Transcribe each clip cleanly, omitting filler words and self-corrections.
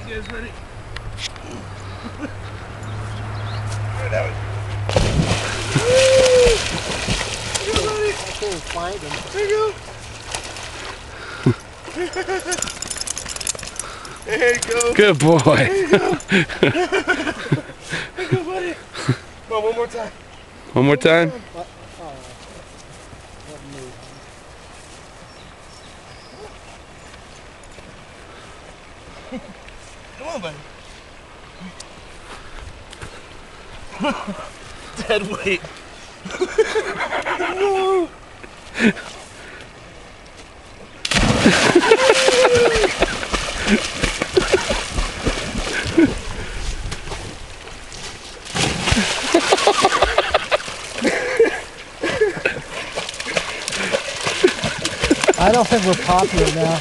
You guys ready? That was... I can't find him. There you go. There you go. Good boy. There you go. There you go, buddy. Come on, one more time. One more time. Come on, buddy. Dead weight. No. I don't think we're popular now.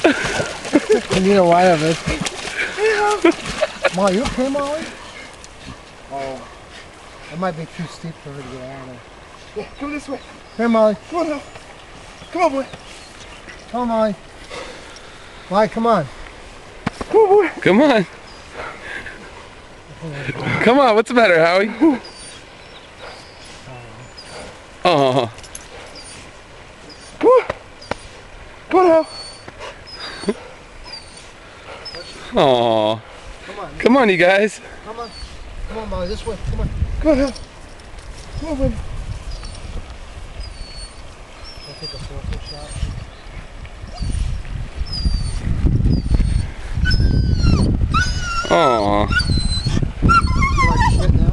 Neither one of us. Molly, you okay, Molly? Oh, it might be too steep for her to get out of there. Yeah, come this way. Here, Molly. Come on now. Come on, boy. Come on, Molly. Molly, come on. Come on, boy. Come on. Come on. What's the matter, Howie? Oh. Come on. Come on now. Oh. Come on. Come on, you guys. Come on. Come on, Molly. This way. Come on. Come on now. Come on, buddy. I'll take a forklift shot. Oh. You like to quit now?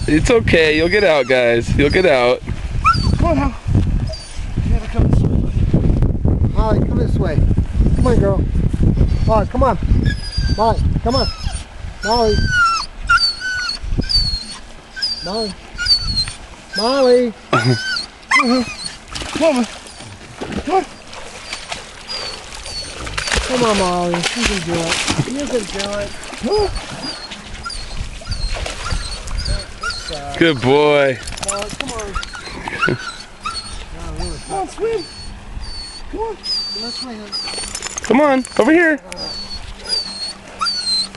It's okay. You'll get out, guys. You'll get out. Come on now. You gotta come this way, buddy. Molly, come this way. Come on, girl. Molly, come on. Molly, come on. Molly. Molly. Molly. Come on, man. Come on. Come on, Molly. You can do it. You can do it. Good boy. Molly, come on. Come on, swim. Come on. Let's swing it. Come on. Over here.